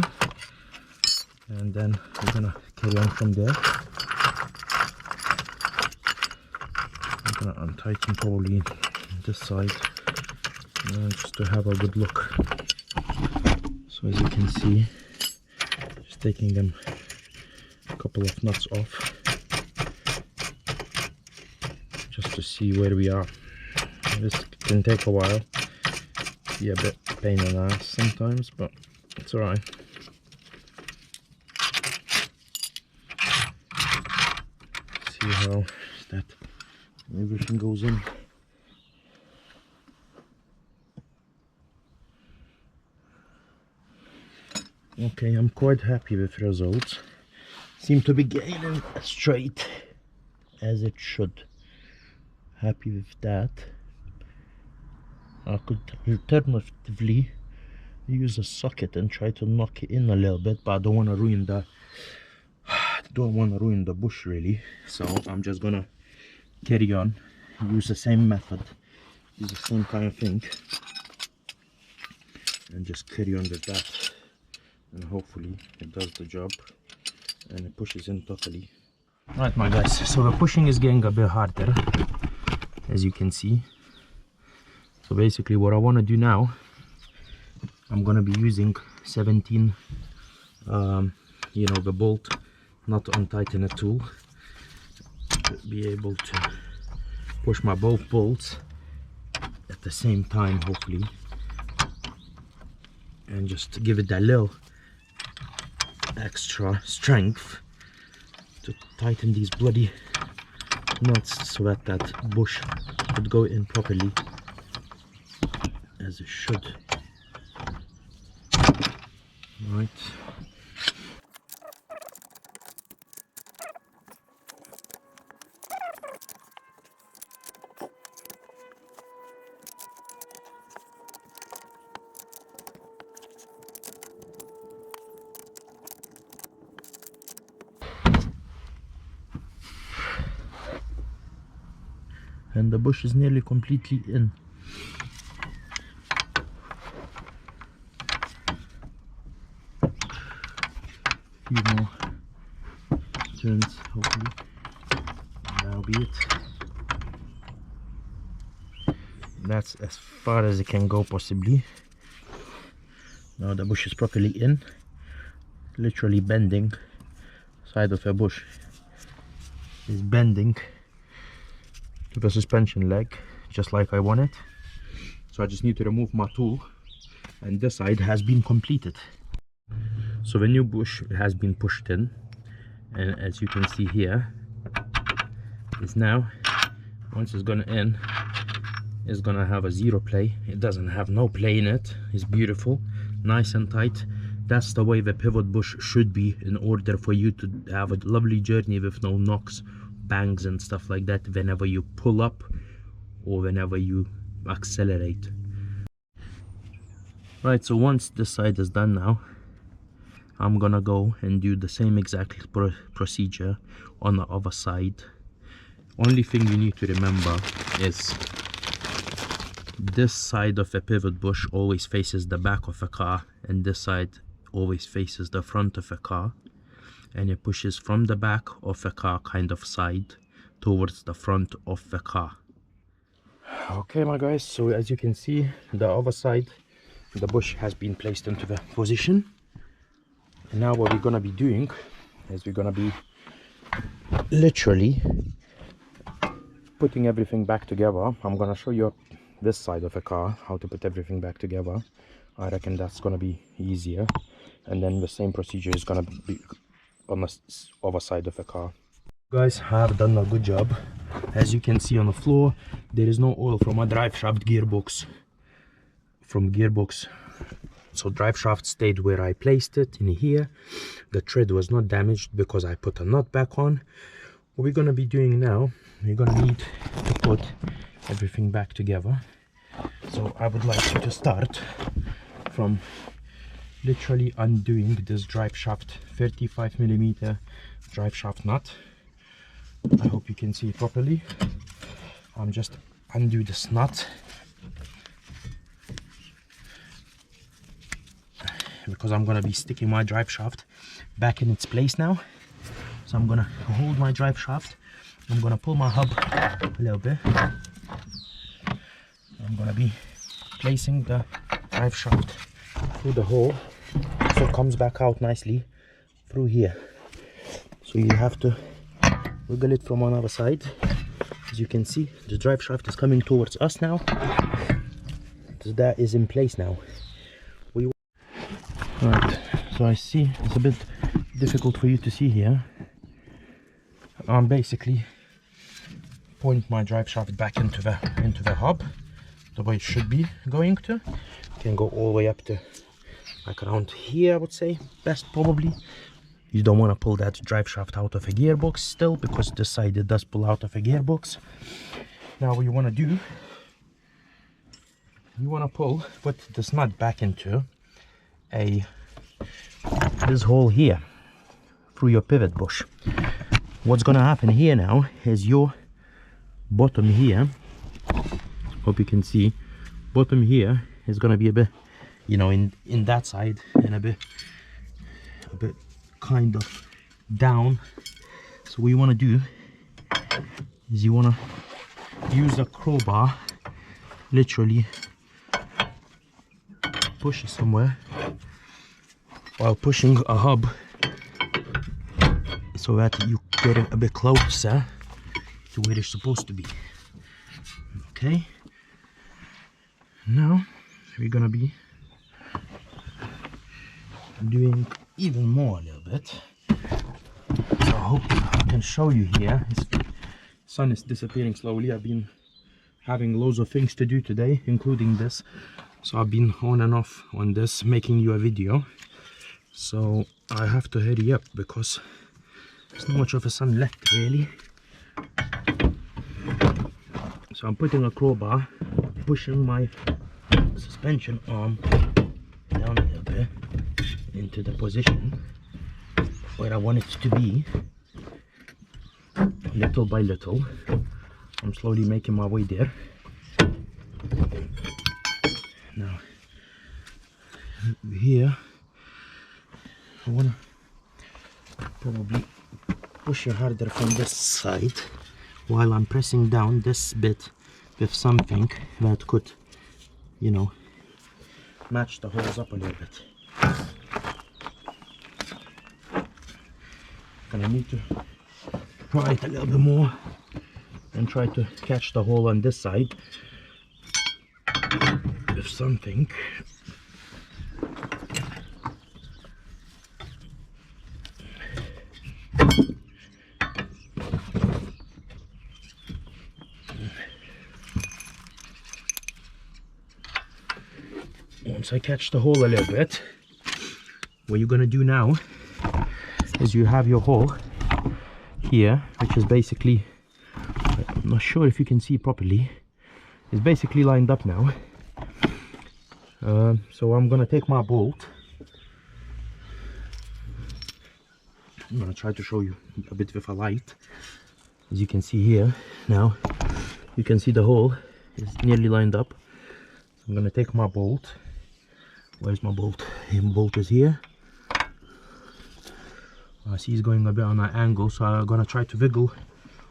S1: and then we're gonna carry on from there. I'm gonna untighten probably this side just to have a good look. So as you can see, just taking them a couple of nuts off just to see where we are. This can take a while, be a bit pain in the ass sometimes, but it's alright. See how that everything goes in. Okay, I'm quite happy with results. Seem to be getting straight as it should. Happy with that. I could alternatively use a socket and try to knock it in a little bit, but I don't want to ruin the bush really. So I'm just gonna carry on, use the same method, use the same kind of thing, and just carry on with that. And hopefully it does the job and it pushes in totally. Right, my guys, so the pushing is getting a bit harder, as you can see. So basically what I want to do now, I'm going to be using 17 you know, the bolt not untighten a tool, to be able to push my both bolts at the same time, hopefully, and just give it that little extra strength to tighten these bloody nuts so that that bush could go in properly as it should. Right. and the bush is nearly completely in. Few more turns, hopefully, and that'll be it. That's as far as it can go, possibly. Now the bush is properly in, literally bending. Side of a bush is bending to the suspension leg, just like I want it. So I just need to remove my tool, and this side has been completed. So the new bush has been pushed in, and as you can see here, is now, once it's gonna in, it's gonna have a zero play. It doesn't have no play in it. It's beautiful, nice and tight. That's the way the pivot bush should be, in order for you to have a lovely journey with no knocks, bangs and stuff like that whenever you pull up or whenever you accelerate. Right, so once this side is done now, I'm gonna go and do the same exact procedure on the other side. Only thing you need to remember is this side of a pivot bush always faces the back of a car, and this side always faces the front of a car, and it pushes from the back of a car kind of side towards the front of the car. Okay my guys, so as you can see, the other side, the bush has been placed into the position. And now what we're gonna be doing is we're gonna be literally putting everything back together. I'm gonna show you this side of a car how to put everything back together. I reckon that's gonna be easier, and then the same procedure is gonna be on the other side of the car. Guys, have done a good job. As you can see on the floor, there is no oil from a drive shaft gearbox. So drive shaft stayed where I placed it, in here. The tread was not damaged because I put a nut back on. What we're gonna be doing now, we're gonna need to put everything back together. So I would like you to start from literally undoing this drive shaft 35mm drive shaft nut. I hope you can see it properly. I'm just undo this nut, because I'm gonna be sticking my drive shaft back in its place now. So I'm gonna hold my drive shaft, I'm gonna pull my hub a little bit. I'm gonna be placing the drive shaft through the hole so it comes back out nicely through here. So you have to wiggle it from another side. As you can see, the drive shaft is coming towards us now. So that is in place now. Right, so I see it's a bit difficult for you to see here. I'm basically point my drive shaft back into the hub, the way it should be going to. You can go all the way up to like around here, I would say, best probably. You don't want to pull that drive shaft out of a gearbox still, because this side it does pull out of a gearbox. Now what you want to do, you want to put this nut back into this hole here through your pivot bush. What's gonna happen here now is your bottom here, hope you can see, bottom here is gonna be a bit, you know, in that side, and a bit kind of down. So what you want to do is you want to use a crowbar, literally push it somewhere while pushing a hub, so that you get it a bit closer to where it's supposed to be. Okay, now we're gonna be doing even more a little bit. So I hope I can show you here. The sun is disappearing slowly. I've been having loads of things to do today, including this. So I've been on and off on this, making you a video. So I have to hurry up because there's not much of a sun left really. So I'm putting a crowbar, pushing my suspension arm down a little bit into the position where I want it to be. Little by little I'm slowly making my way there. Now here I want to probably push it harder from this side while I'm pressing down this bit with something that could, you know, match the holes up a little bit. And I need to try it a little bit more and try to catch the hole on this side with something. Once I catch the hole a little bit, what you're gonna do now is you have your hole here, which is basically, I'm not sure if you can see properly, it's basically lined up now. So I'm gonna take my bolt. I'm gonna try to show you a bit with a light. As you can see here now, you can see the hole is nearly lined up. So I'm gonna take my bolt. Where's my bolt? The bolt is here. I see it's going a bit on an angle, so I'm gonna try to wiggle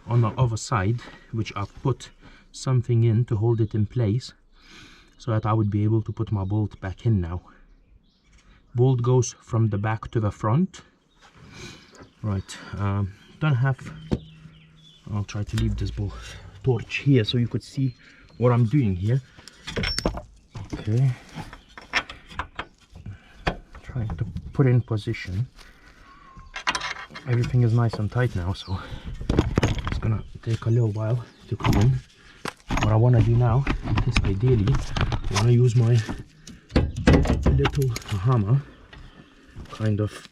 S1: on the other side, which I've put something in to hold it in place, so that I would be able to put my bolt back in now. Bolt goes from the back to the front. Right, don't have, I'll try to leave this torch here so you could see what I'm doing here. Okay. Trying to put in position. Everything is nice and tight now, so it's gonna take a little while to come in. What I want to do now is ideally I want to use my little hammer, kind of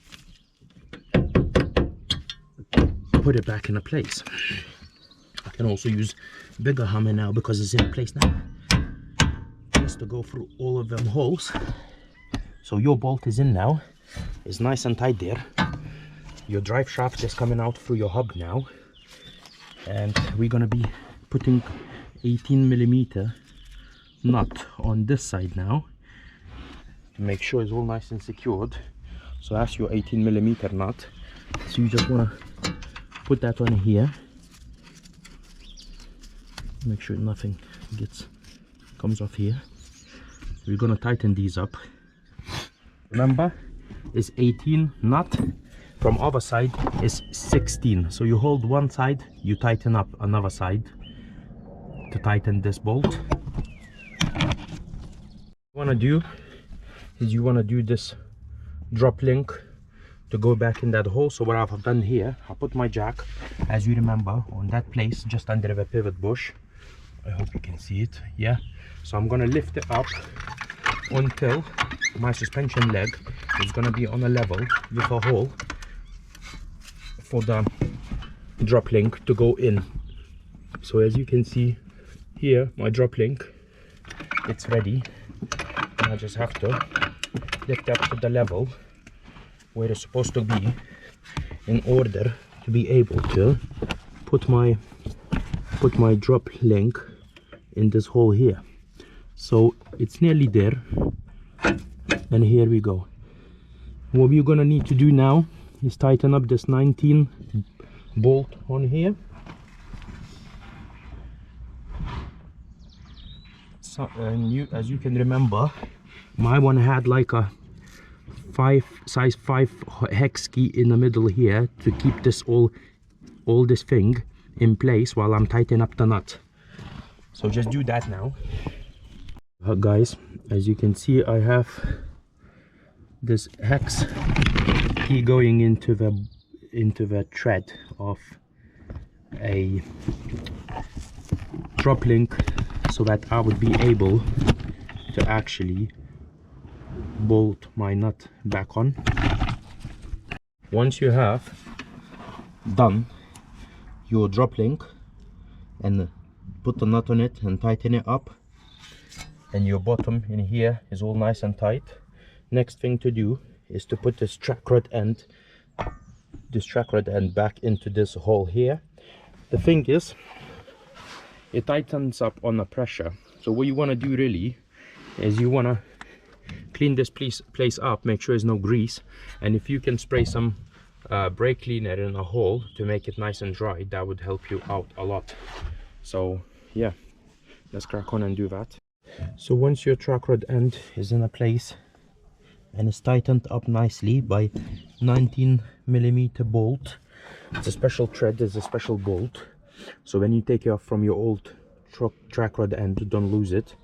S1: put it back in a place. I can also use bigger hammer now because it's in place now, just to go through all of them holes. So your bolt is in now, it's nice and tight there. Your drive shaft is coming out through your hub now, and we're gonna be putting 18mm nut on this side now to make sure it's all nice and secured. So that's your 18mm nut. So you just wanna put that on here, make sure nothing comes off here. We're gonna tighten these up. Remember, it's 18 nut, from other side is 16. So you hold one side, you tighten up another side to tighten this bolt. What you want to do is you want to do this drop link to go back in that hole. So what I've done here, I put my jack, as you remember, on that place just under the pivot bush. I hope you can see it. Yeah, so I'm gonna lift it up until my suspension leg is gonna be on a level with a hole for the drop link to go in. So as you can see here, my drop link, it's ready, and I just have to lift up to the level where it's supposed to be in order to be able to put my drop link in this hole here. So it's nearly there, and here we go. What we're gonna need to do now is tighten up this 19 bolt on here. So, as you can remember, my one had like a size 5 hex key in the middle here to keep this all this thing in place while I'm tightening up the nut. So just do that now. Guys, as you can see, I have this hex key going into the thread of a drop link, so that I would be able to actually bolt my nut back on. Once you have done your drop link and put the nut on it and tighten it up, and your bottom in here is all nice and tight, next thing to do is to put this track rod end back into this hole here. The thing is, it tightens up on the pressure. So what you want to do really is you want to clean this place up, make sure there's no grease, and if you can spray some brake cleaner in a hole to make it nice and dry, that would help you out a lot. So yeah, let's crack on and do that. So once your track rod end is in a place and it's tightened up nicely by 19mm bolt, it's a special thread, there's a special bolt, so when you take it off from your old track rod end, don't lose it.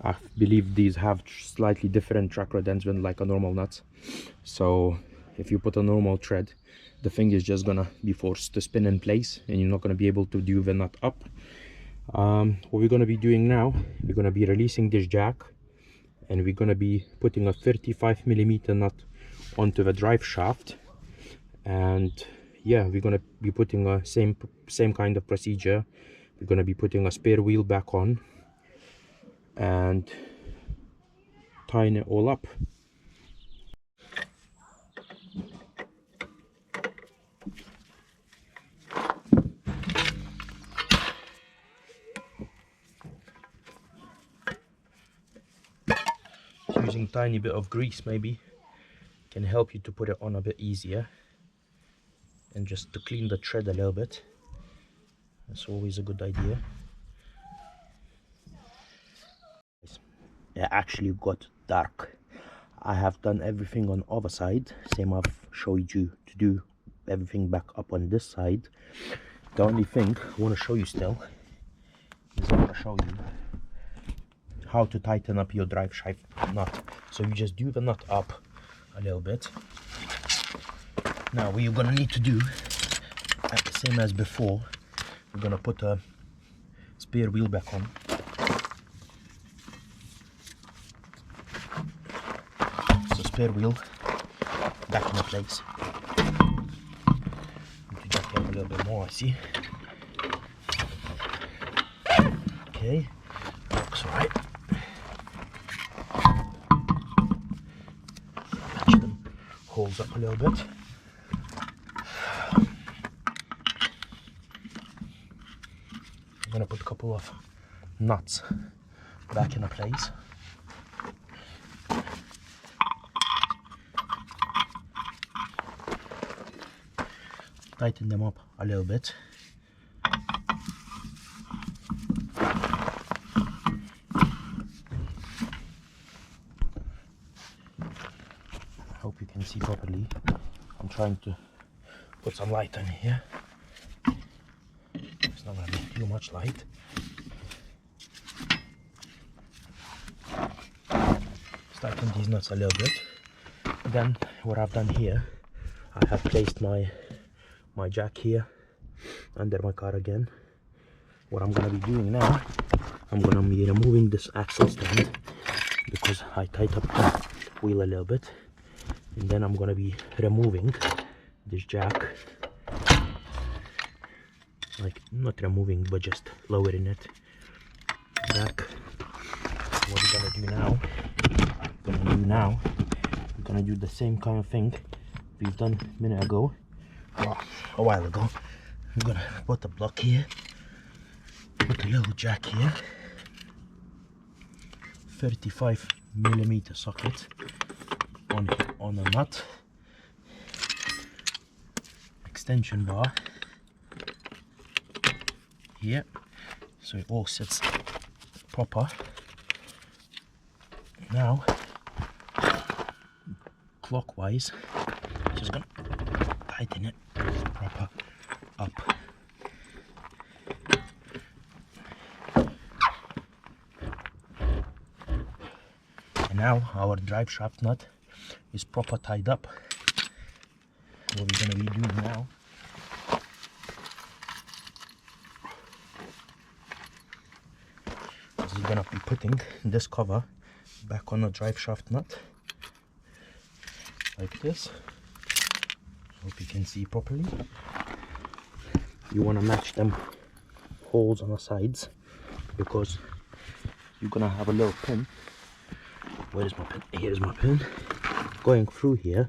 S1: I believe these have slightly different track rod ends than like a normal nut, so if you put a normal thread, the thing is just gonna be forced to spin in place and you're not gonna be able to do the nut up. What we're gonna be doing now, we're gonna be releasing this jack and we're gonna be putting a 35mm nut onto the drive shaft, and yeah, we're gonna be putting a same kind of procedure. We're gonna be putting a spare wheel back on and tying it all up. Using tiny bit of grease maybe can help you to put it on a bit easier, and just to clean the thread a little bit. That's always a good idea. It actually got dark. I have done everything on other side, same I've showed you to do everything back up on this side. The only thing I want to show you still is I want to show you how to tighten up your drive shaft nut. So you just do the nut up a little bit. Now what you're gonna need to do, same as before, we're gonna put a spare wheel back on. So spare wheel back in place. Need to jack it up a little bit more, I see. Okay, looks alright. Match them holes up a little bit. I'm gonna put a couple of nuts back in a place. Tighten them up a little bit. I hope you can see properly. I'm trying to put some light on here. It's not going to be too much light. Tighten these nuts a little bit. Then what I've done here, I have placed my jack here under my car again. What I'm going to be doing now, I'm going to be removing this axle stand because I tightened up the wheel a little bit, and then I'm going to be removing this jack, like not removing but just lowering it back. What we're going to do now, we're going to do the same kind of thing we've done a minute ago, well, a while ago. I'm going to put the block here, put a little jack here, 35mm socket on a nut, extension bar here, so it all sits proper. Now, clockwise, just gonna tighten it proper up. And now our drive shaft nut is proper tied up. What we're gonna be doing now, is we're gonna be putting this cover back on the drive shaft nut like this. Hope you can see properly. You want to match them holes on the sides because you're gonna have a little pin. Where is my pin? Here's my pin, going through here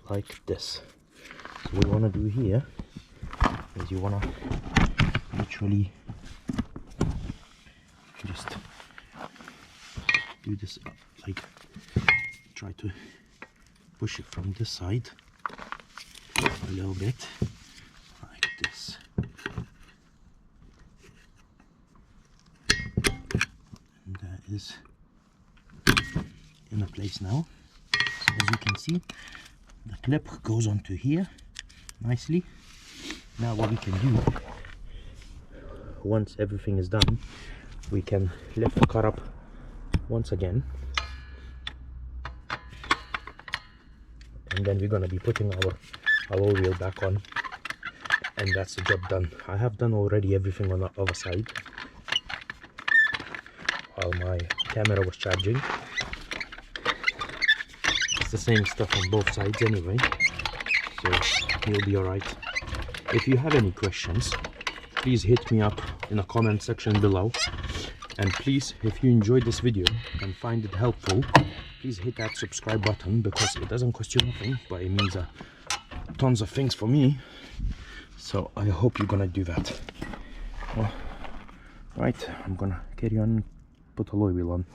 S1: like this. So what you want to do here is you want to literally do this like, try to push it from this side a little bit, like this. And that is in a place now. So as you can see, the clip goes onto here nicely. Now what we can do, once everything is done, we can lift the car up once again, and then we're gonna be putting our alloy wheel back on, and that's the job done. I have done already everything on the other side while my camera was charging. It's the same stuff on both sides anyway, so you'll be alright. If you have any questions, please hit me up in the comment section below, and please, if you enjoyed this video and find it helpful, please hit that subscribe button, because it doesn't cost you nothing, but it means tons of things for me. So I hope you're gonna do that. Well, right, I'm gonna carry on and put a alloy wheel on.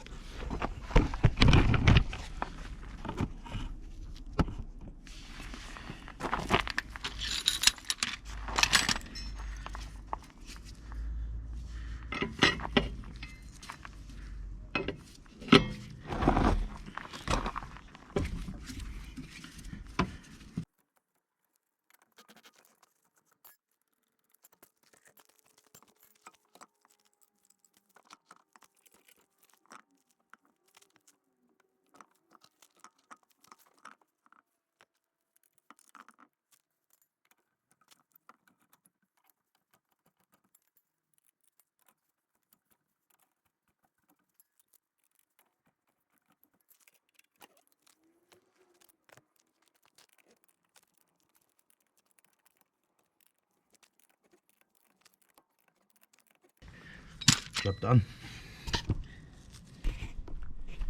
S1: Job done.